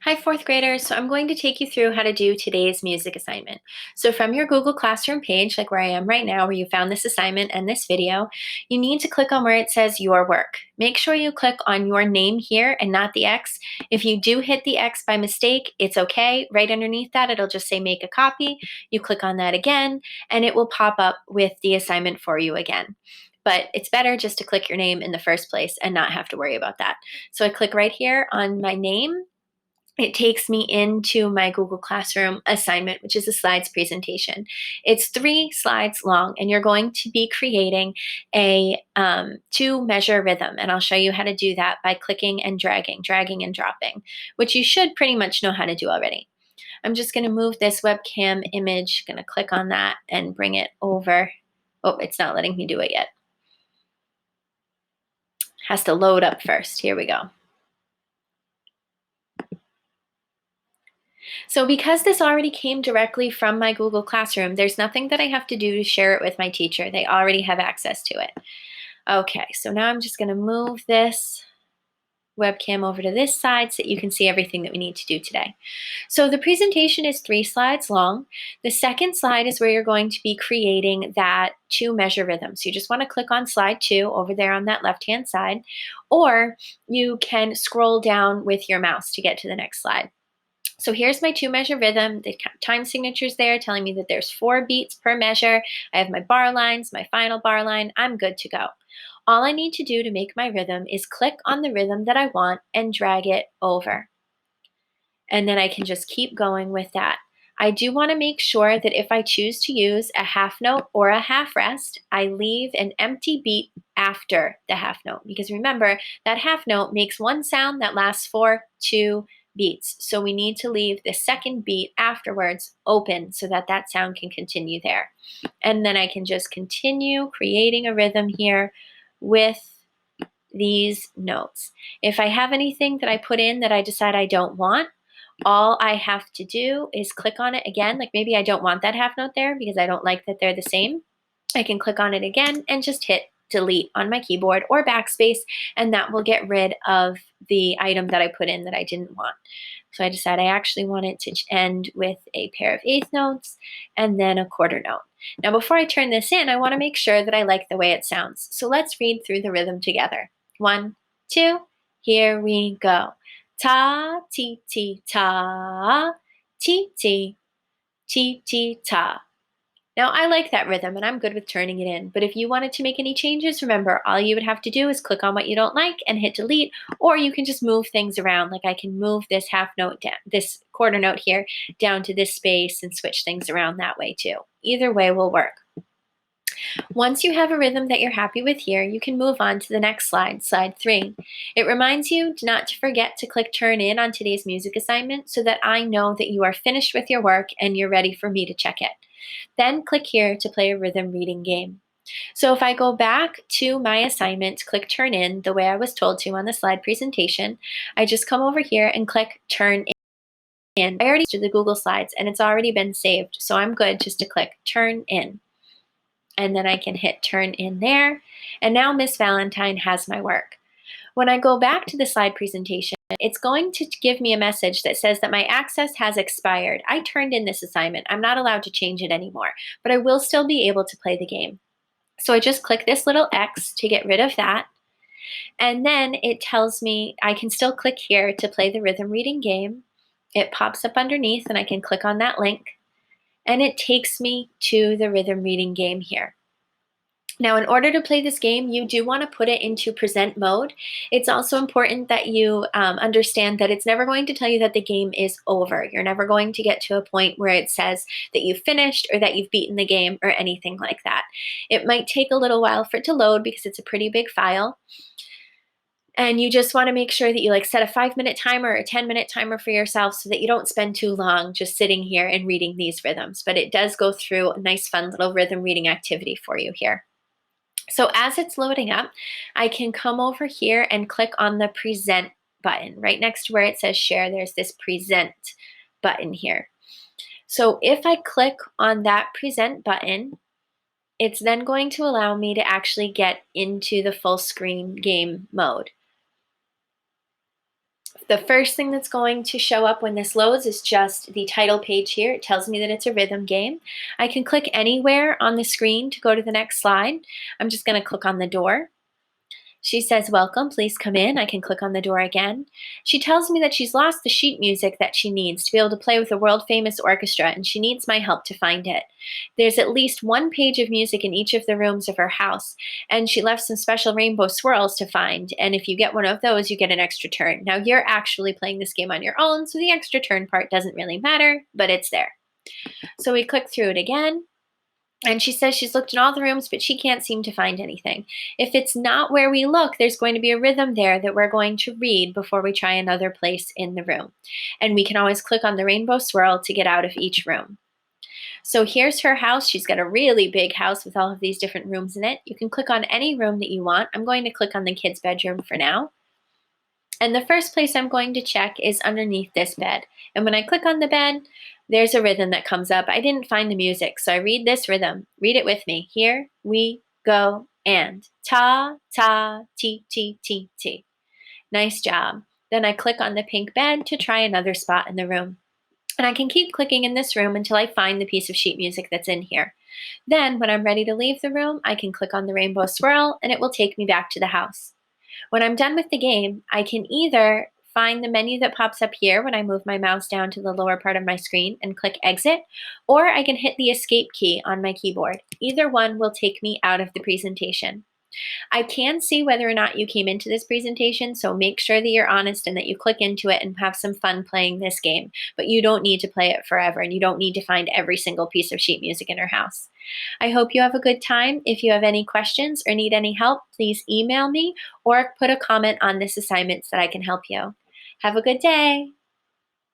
Hi, fourth graders. So I'm going to take you through how to do today's music assignment. So from your Google Classroom page, like where I am right now, where you found this assignment and this video, you need to click on where it says your work. Make sure you click on your name here and not the X. If you do hit the X by mistake, it's okay. Right underneath that, it'll just say make a copy. You click on that again, and it will pop up with the assignment for you again. But it's better just to click your name in the first place and not have to worry about that. So I click right here on my name. It takes me into my Google Classroom assignment, which is a slides presentation. It's 3 slides long, and you're going to be creating a two-measure rhythm, and I'll show you how to do that by clicking and dragging and dropping, which you should pretty much know how to do already. I'm just going to move this webcam image, going to click on that and bring it over. Oh, it's not letting me do it yet. Has to load up first. Here we go. So because this already came directly from my Google Classroom, there's nothing that I have to do to share it with my teacher. They already have access to it. Okay, so now I'm just going to move this webcam over to this side so that you can see everything that we need to do today. So the presentation is 3 slides long. The second slide is where you're going to be creating that two-measure rhythm. So you just want to click on slide 2 over there on that left-hand side, or you can scroll down with your mouse to get to the next slide. So here's my two-measure rhythm. The time signature's there telling me that there's 4 beats per measure. I have my bar lines, my final bar line. I'm good to go. All I need to do to make my rhythm is click on the rhythm that I want and drag it over. And then I can just keep going with that. I do want to make sure that if I choose to use a half note or a half rest, I leave an empty beat after the half note. Because remember, that half note makes one sound that lasts for 2 beats. So we need to leave the second beat afterwards open so that that sound can continue there. And then I can just continue creating a rhythm here with these notes. If I have anything that I put in that I decide I don't want, all I have to do is click on it again. Like maybe I don't want that half note there because I don't like that they're the same. I can click on it again and just hit delete on my keyboard or backspace, and that will get rid of the item that I put in that I didn't want. So I decided I actually want it to end with a pair of eighth notes and then a quarter note. Now before I turn this in, I want to make sure that I like the way it sounds. So let's read through the rhythm together. 1, 2, here we go. Ta, ti, ti, ta, ti, ti, ti, ti, ta. Now, I like that rhythm and I'm good with turning it in, but if you wanted to make any changes, remember, all you would have to do is click on what you don't like and hit delete, or you can just move things around. Like I can move this half note down, this quarter note here down to this space and switch things around that way too. Either way will work. Once you have a rhythm that you're happy with here, you can move on to the next slide, slide 3. It reminds you not to forget to click turn in on today's music assignment so that I know that you are finished with your work and you're ready for me to check it. Then click here to play a rhythm reading game. So if I go back to my assignment, click turn in the way I was told to on the slide presentation, I just come over here and click turn in. I already did the Google Slides and it's already been saved, so I'm good just to click turn in. And then I can hit turn in there. And now Miss Valentine has my work. When I go back to the slide presentation, it's going to give me a message that says that my access has expired. I turned in this assignment. I'm not allowed to change it anymore, but I will still be able to play the game. So I just click this little X to get rid of that. And then it tells me I can still click here to play the rhythm reading game. It pops up underneath and I can click on that link. And it takes me to the rhythm reading game here. Now, in order to play this game, you do want to put it into present mode. It's also important that you understand that it's never going to tell you that the game is over. You're never going to get to a point where it says that you've finished or that you've beaten the game or anything like that. It might take a little while for it to load because it's a pretty big file. And you just want to make sure that you set a 5-minute timer or a 10-minute timer for yourself so that you don't spend too long just sitting here and reading these rhythms. But it does go through a nice, fun little rhythm reading activity for you here. So as it's loading up, I can come over here and click on the present button. Right next to where it says share, there's this present button here. So if I click on that present button, it's then going to allow me to actually get into the full screen game mode. The first thing that's going to show up when this loads is just the title page here. It tells me that it's a rhythm game. I can click anywhere on the screen to go to the next slide. I'm just going to click on the door. She says, welcome, please come in. I can click on the door again. She tells me that she's lost the sheet music that she needs to be able to play with a world-famous orchestra, and she needs my help to find it. There's at least one page of music in each of the rooms of her house, and she left some special rainbow swirls to find, and if you get one of those, you get an extra turn. Now, you're actually playing this game on your own, so the extra turn part doesn't really matter, but it's there. So we click through it again. And she says she's looked in all the rooms, but she can't seem to find anything. If it's not where we look, there's going to be a rhythm there that we're going to read before we try another place in the room. And we can always click on the rainbow swirl to get out of each room. So here's her house. She's got a really big house with all of these different rooms in it. You can click on any room that you want. I'm going to click on the kids' bedroom for now. And the first place I'm going to check is underneath this bed. And when I click on the bed, there's a rhythm that comes up. I didn't find the music, so I read this rhythm. Read it with me. Here we go, and ta, ta, ti, ti, ti, ti. Nice job. Then I click on the pink bed to try another spot in the room. And I can keep clicking in this room until I find the piece of sheet music that's in here. Then, when I'm ready to leave the room, I can click on the rainbow swirl, and it will take me back to the house. When I'm done with the game, I can either find the menu that pops up here when I move my mouse down to the lower part of my screen and click exit, or I can hit the escape key on my keyboard. Either one will take me out of the presentation. I can see whether or not you came into this presentation, so make sure that you're honest and that you click into it and have some fun playing this game. But you don't need to play it forever, and you don't need to find every single piece of sheet music in your house. I hope you have a good time. If you have any questions or need any help, please email me or put a comment on this assignment so that I can help you. Have a good day.